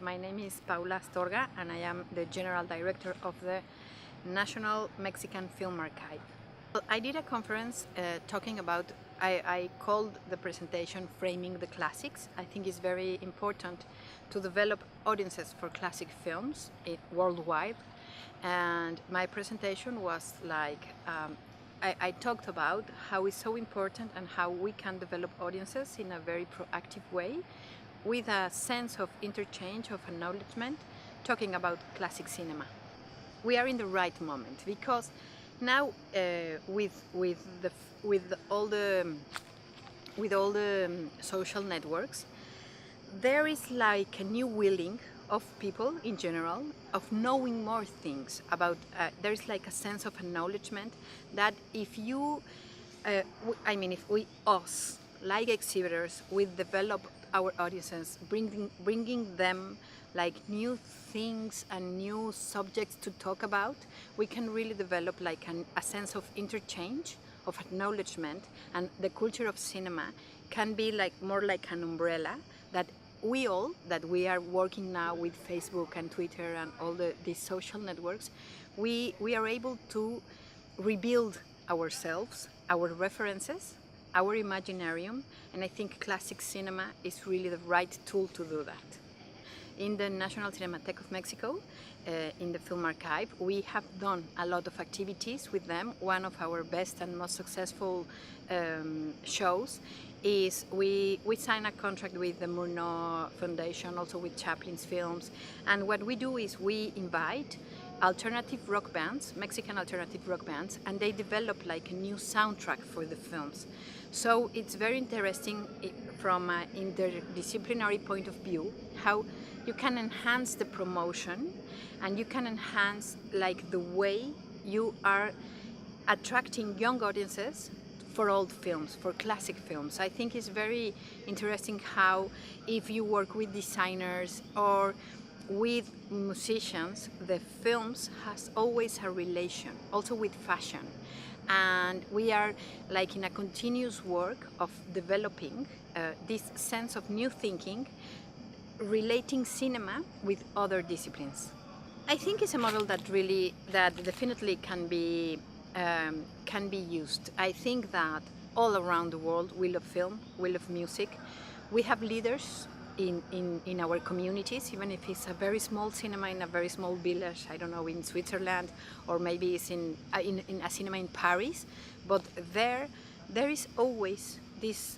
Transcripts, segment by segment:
My name is Paula Astorga and I am the General Director of the National Mexican Film Archive. I did a conference talking about, I called the presentation Framing the Classics. I think it's very important to develop audiences for classic films worldwide. And my presentation was like, I talked about how it's so important and how we can develop audiences in a very proactive way with a sense of interchange, of acknowledgement, talking about classic cinema. We are in the right moment because now with all the social networks, there is like a new willing of people in general of knowing more things about. There's like a sense of acknowledgement that if you, if we us like exhibitors, we develop our audiences, bringing them like new things and new subjects to talk about, we can really develop like a sense of interchange, of acknowledgement, and the culture of cinema can be like more like an umbrella that we are working now with Facebook and Twitter and all these social networks, we are able to rebuild ourselves, our references, our imaginarium, and I think classic cinema is really the right tool to do that. In the National Cineteca of Mexico, in the Film Archive, we have done a lot of activities with them. One of our best and most successful shows is we signed a contract with the Murnau Foundation, also with Chaplin's Films, and what we do is we invite alternative rock bands, Mexican alternative rock bands, and they develop like a new soundtrack for the films. So it's very interesting from an interdisciplinary point of view how you can enhance the promotion and you can enhance like the way you are attracting young audiences for old films, for classic films. I think it's very interesting how if you work with designers or with musicians, the films has always a relation, also with fashion. And we are like in a continuous work of developing this sense of new thinking, relating cinema with other disciplines. I think it's a model that definitely can be used. I think that all around the world we love film, we love music. We have leaders in our communities, even if it's a very small cinema in a very small village, I don't know, in Switzerland, or maybe it's in a cinema in Paris, but there is always these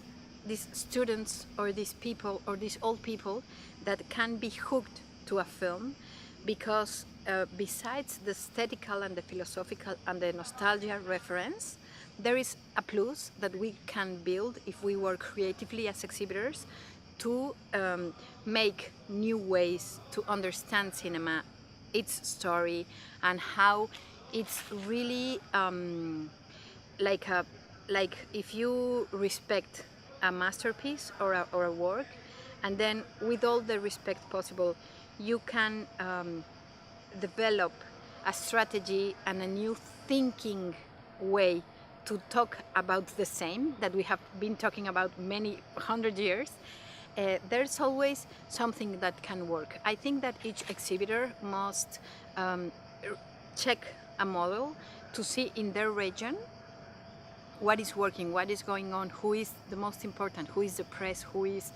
students or these people or these old people that can be hooked to a film because besides the aesthetical and the philosophical and the nostalgia reference, there is a plus that we can build if we work creatively as exhibitors to make new ways to understand cinema, its story, and how it's really like if you respect a masterpiece or a work, and then with all the respect possible, you can develop a strategy and a new thinking way to talk about the same that we have been talking about many 100 years. There's always something that can work. I think that each exhibitor must check a model to see in their region what is working, what is going on, who is the most important, who is the press, who is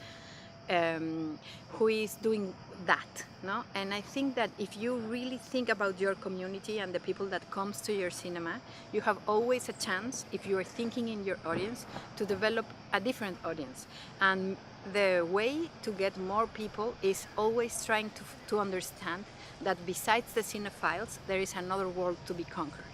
doing that, no? And I think that if you really think about your community and the people that comes to your cinema, you have always a chance, if you are thinking in your audience, to develop a different audience. And the way to get more people is always trying to understand that besides the cinephiles, there is another world to be conquered.